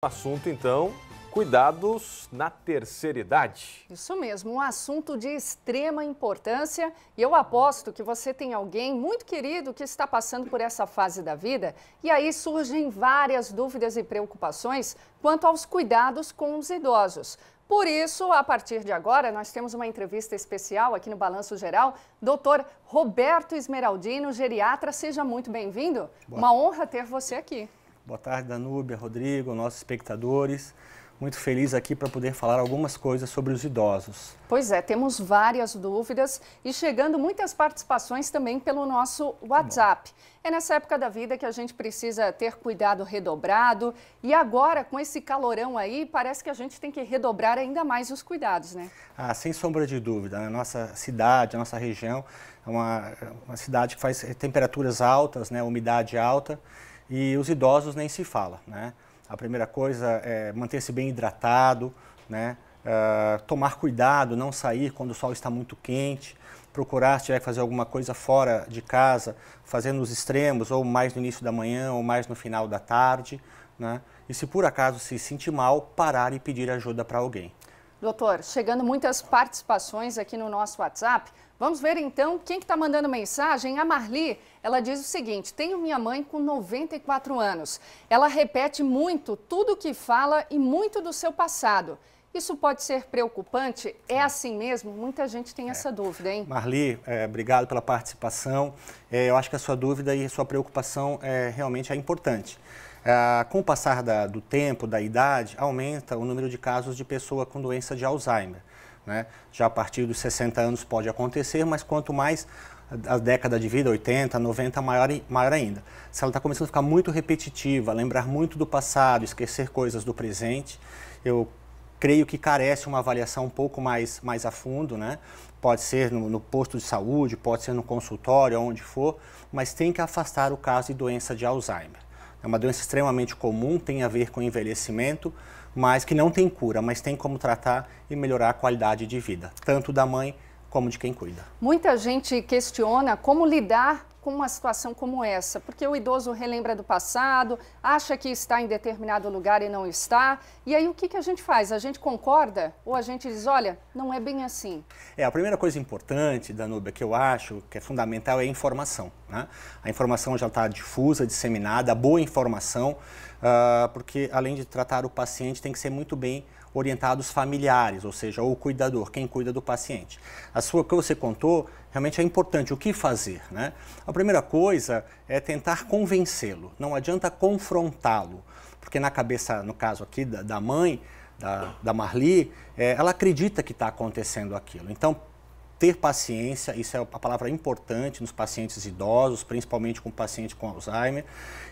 Assunto, então, cuidados na terceira idade. Isso mesmo, um assunto de extrema importância e eu aposto que você tem alguém muito querido que está passando por essa fase da vida e aí surgem várias dúvidas e preocupações quanto aos cuidados com os idosos. Por isso, a partir de agora, nós temos uma entrevista especial aqui no Balanço Geral. Dr. Roberto Esmeraldino, geriatra, seja muito bem-vindo. Uma honra ter você aqui. Boa tarde, Danúbia, Rodrigo, nossos espectadores. Muito feliz aqui para poder falar algumas coisas sobre os idosos. Pois é, temos várias dúvidas e chegando muitas participações também pelo nosso WhatsApp. É nessa época da vida que a gente precisa ter cuidado redobrado e agora, com esse calorão aí, parece que a gente tem que redobrar ainda mais os cuidados, né? Ah, sem sombra de dúvida, né? Nossa cidade, a nossa região é uma cidade que faz temperaturas altas, né? Umidade alta. E os idosos nem se fala, né? A primeira coisa é manter-se bem hidratado, né? Tomar cuidado, não sair quando o sol está muito quente, procurar, se tiver que fazer alguma coisa fora de casa, fazer nos extremos, ou mais no início da manhã, ou mais no final da tarde, né? E se por acaso se sentir mal, parar e pedir ajuda para alguém. Doutor, chegando muitas participações aqui no nosso WhatsApp. Vamos ver então quem que está mandando mensagem. A Marli, ela diz o seguinte: tenho minha mãe com 94 anos. Ela repete muito tudo o que fala e muito do seu passado. Isso pode ser preocupante? É assim mesmo? Muita gente tem essa dúvida, hein? Marli, obrigado pela participação. Eu acho que a sua dúvida e a sua preocupação realmente é importante. Com o passar do tempo, da idade, aumenta o número de casos de pessoa com doença de Alzheimer, né? Já a partir dos 60 anos pode acontecer, mas quanto mais a década de vida, 80, 90, maior ainda. Se ela está começando a ficar muito repetitiva, lembrar muito do passado, esquecer coisas do presente, eu creio que carece uma avaliação um pouco mais a fundo, né? Pode ser no posto de saúde, pode ser no consultório, onde for, mas tem que afastar o caso de doença de Alzheimer. É uma doença extremamente comum, tem a ver com envelhecimento, mas que não tem cura, mas tem como tratar e melhorar a qualidade de vida, tanto da mãe como de quem cuida. Muita gente questiona como lidar com uma situação como essa, porque o idoso relembra do passado, acha que está em determinado lugar e não está, e aí o que a gente faz? A gente concorda ou a gente diz, olha, não é bem assim? A primeira coisa importante, Danúbia, que eu acho que é fundamental é a informação, né? A informação já está difusa, disseminada, a boa informação, porque além de tratar o paciente tem que ser muito bem orientado os familiares, ou seja, o cuidador, quem cuida do paciente. O que você contou realmente é importante, o que fazer, né? A primeira coisa é tentar convencê-lo, não adianta confrontá-lo, porque na cabeça, no caso aqui da mãe, da Marli, ela acredita que está acontecendo aquilo. Então, ter paciência, isso é a palavra importante nos pacientes idosos, principalmente com paciente com Alzheimer,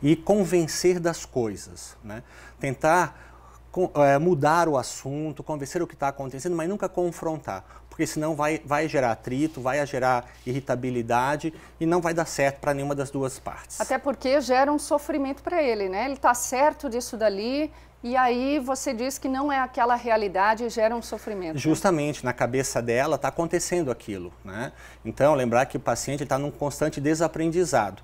e convencer das coisas, né? Tentar mudar o assunto, convencer o que está acontecendo, mas nunca confrontar, porque senão vai gerar atrito, vai gerar irritabilidade e não vai dar certo para nenhuma das duas partes. Até porque gera um sofrimento para ele, né? Ele está certo disso dali e aí você diz que não é aquela realidade e gera um sofrimento. Justamente, na cabeça dela está acontecendo aquilo, né? Então, lembrar que o paciente está num constante desaprendizado.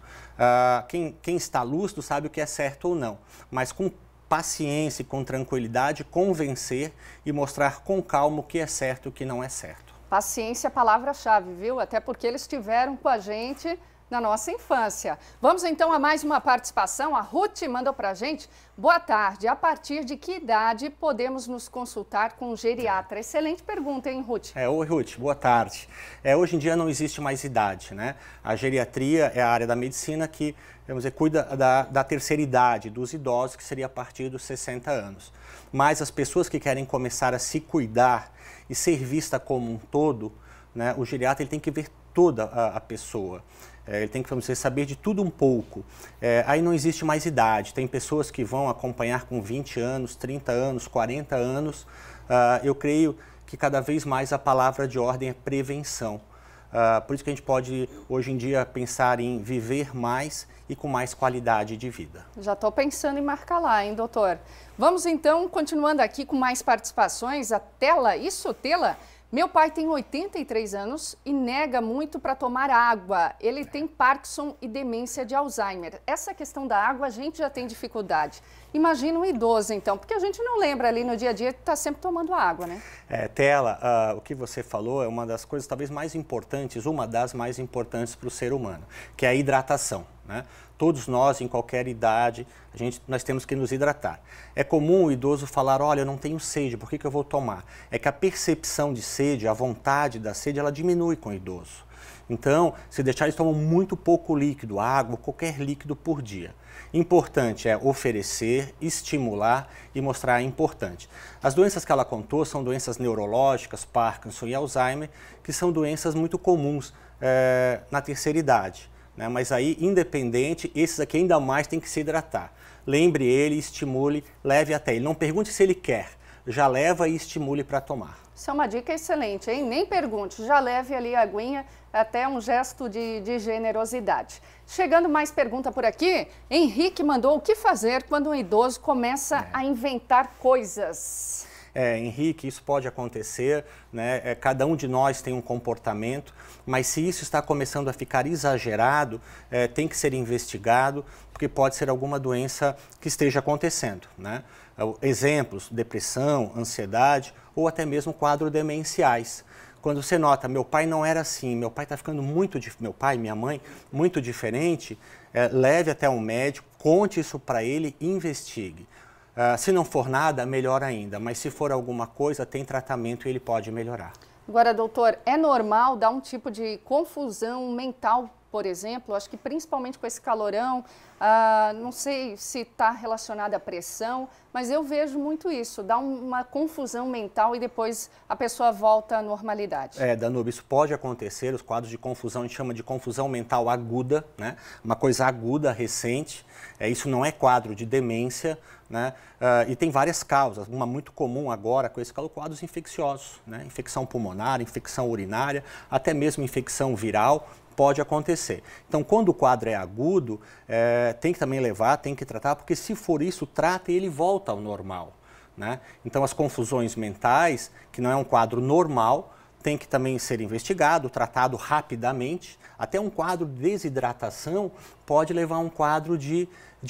Quem está lúcido sabe o que é certo ou não, mas com paciência e com tranquilidade, convencer e mostrar com calma o que é certo e o que não é certo. Paciência é a palavra-chave, viu? Até porque eles estiveram com a gente na nossa infância. Vamos então a mais uma participação. A Ruth mandou pra gente. Boa tarde. A partir de que idade podemos nos consultar com um geriatra? Excelente pergunta, hein, Ruth? Oi, Ruth. Boa tarde. Hoje em dia não existe mais idade, né? A geriatria é a área da medicina que, vamos dizer, cuida da terceira idade, dos idosos, que seria a partir dos 60 anos. Mas as pessoas que querem começar a se cuidar e ser vista como um todo, né, o geriatra ele tem que ver toda a pessoa. Ele tem que, vamos dizer, saber de tudo um pouco. Aí não existe mais idade. Tem pessoas que vão acompanhar com 20 anos, 30 anos, 40 anos. Eu creio que cada vez mais a palavra de ordem é prevenção. Por isso que a gente pode, hoje em dia, pensar em viver mais e com mais qualidade de vida. Já estou pensando em marcar lá, hein, doutor? Vamos então, continuando aqui com mais participações. A Tela, Meu pai tem 83 anos e nega muito para tomar água. Ele tem Parkinson e demência de Alzheimer. Essa questão da água a gente já tem dificuldade. Imagina um idoso então, porque a gente não lembra ali no dia a dia que está sempre tomando água, né? Tela, o que você falou é uma das coisas talvez mais importantes, uma das mais importantes para o ser humano, que é a hidratação, né? Todos nós, em qualquer idade, nós temos que nos hidratar. É comum o idoso falar, olha, eu não tenho sede, por que eu vou tomar? É que a percepção de sede, a vontade da sede, ela diminui com o idoso. Então, se deixar, eles tomam muito pouco líquido, água, qualquer líquido por dia. Importante é oferecer, estimular e mostrar importante. As doenças que ela contou são doenças neurológicas, Parkinson e Alzheimer, que são doenças muito comuns na terceira idade. Mas aí, independente, esses aqui ainda mais tem que se hidratar. Lembre ele, estimule, leve até ele. Não pergunte se ele quer, já leva e estimule para tomar. Isso é uma dica excelente, hein? Nem pergunte, já leve ali a aguinha, até um gesto de generosidade. Chegando mais pergunta por aqui, Henrique mandou o que fazer quando um idoso começa a inventar coisas. Henrique, isso pode acontecer, né? Cada um de nós tem um comportamento, mas se isso está começando a ficar exagerado, tem que ser investigado, porque pode ser alguma doença que esteja acontecendo, né? Exemplos, depressão, ansiedade ou até mesmo quadros demenciais. Quando você nota, meu pai não era assim, meu pai está ficando meu pai, minha mãe, muito diferente, leve até um médico, conte isso para ele e investigue. Se não for nada, melhor ainda, mas se for alguma coisa, tem tratamento e ele pode melhorar. Agora, doutor, é normal dar um tipo de confusão mental, por exemplo? Acho que principalmente com esse calorão, não sei se está relacionado à pressão, mas eu vejo muito isso, dá uma confusão mental e depois a pessoa volta à normalidade. Danúbio, isso pode acontecer, os quadros de confusão a gente chama de confusão mental aguda, né? Uma coisa aguda, recente, isso não é quadro de demência, né? E tem várias causas, uma muito comum agora com esse quadros infecciosos, né? Infecção pulmonar, infecção urinária, até mesmo infecção viral, pode acontecer. Então, quando o quadro é agudo, tem que também levar, tem que tratar, porque se for isso, trata e ele volta ao normal, né? Então, as confusões mentais, que não é um quadro normal, tem que também ser investigado, tratado rapidamente. Até um quadro de desidratação pode levar a um quadro de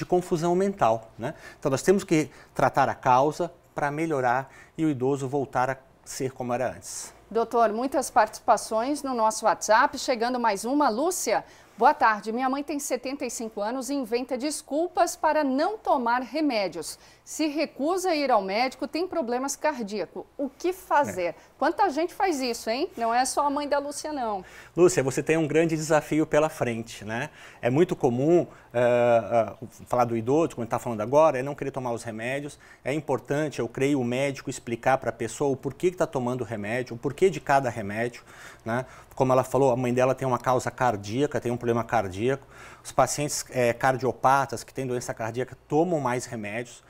confusão mental, né? Então, nós temos que tratar a causa para melhorar e o idoso voltar a ser como era antes. Doutor, muitas participações no nosso WhatsApp. Chegando mais uma. Lúcia, boa tarde. Minha mãe tem 75 anos e inventa desculpas para não tomar remédios. Se recusa a ir ao médico, tem problemas cardíacos. O que fazer? Quanta gente faz isso, hein? Não é só a mãe da Lúcia, não. Lúcia, você tem um grande desafio pela frente, né? É muito comum falar do idoso, como a gente está falando agora, é não querer tomar os remédios. É importante, eu creio, o médico explicar para a pessoa o porquê que está tomando o remédio, o porquê de cada remédio, né? Como ela falou, a mãe dela tem uma causa cardíaca, tem um problema cardíaco. Os pacientes cardiopatas que têm doença cardíaca tomam mais remédios.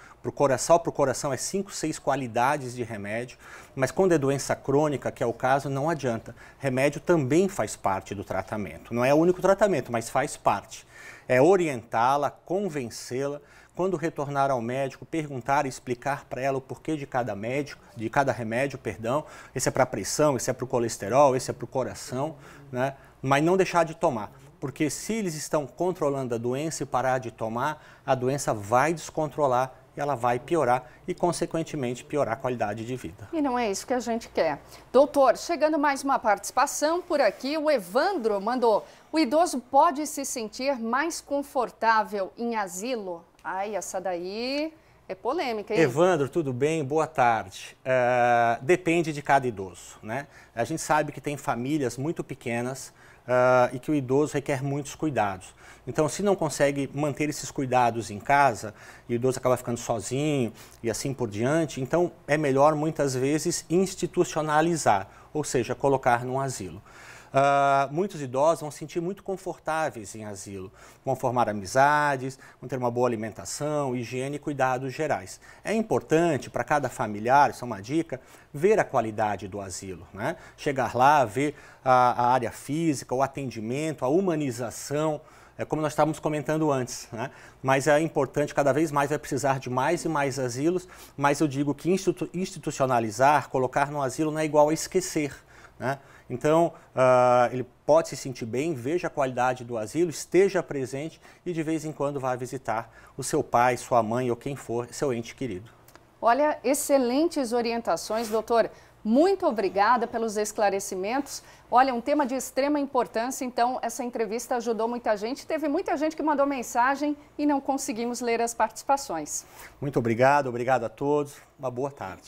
Só para o coração é 5, 6 qualidades de remédio, mas quando é doença crônica, que é o caso, não adianta. Remédio também faz parte do tratamento. Não é o único tratamento, mas faz parte. É orientá-la, convencê-la, quando retornar ao médico, perguntar e explicar para ela o porquê de cada remédio, esse é para a pressão, esse é para o colesterol, esse é para o coração, né? Mas não deixar de tomar. Porque se eles estão controlando a doença e parar de tomar, a doença vai descontrolar e ela vai piorar e, consequentemente, piorar a qualidade de vida. E não é isso que a gente quer. Doutor, chegando mais uma participação por aqui, o Evandro mandou: o idoso pode se sentir mais confortável em asilo? Ai, essa daí é polêmica, hein? Evandro, tudo bem? Boa tarde. Depende de cada idoso, né? A gente sabe que tem famílias muito pequenas e que o idoso requer muitos cuidados. Então, se não consegue manter esses cuidados em casa, e o idoso acaba ficando sozinho e assim por diante, então é melhor muitas vezes institucionalizar, ou seja, colocar num asilo. Muitos idosos vão se sentir muito confortáveis em asilo, vão formar amizades, vão ter uma boa alimentação, higiene e cuidados gerais. É importante para cada familiar, isso é uma dica, ver a qualidade do asilo, né? Chegar lá, ver a área física, o atendimento, a humanização como nós estávamos comentando antes, né? Mas é importante, cada vez mais vai precisar de mais e mais asilos, mas eu digo que institucionalizar, colocar no asilo não é igual a esquecer, né? Então, ele pode se sentir bem, veja a qualidade do asilo, esteja presente e de vez em quando vá visitar o seu pai, sua mãe ou quem for, seu ente querido. Olha, excelentes orientações, doutor. Muito obrigada pelos esclarecimentos. Olha, um tema de extrema importância, então essa entrevista ajudou muita gente. Teve muita gente que mandou mensagem e não conseguimos ler as participações. Muito obrigado, obrigado a todos. Uma boa tarde.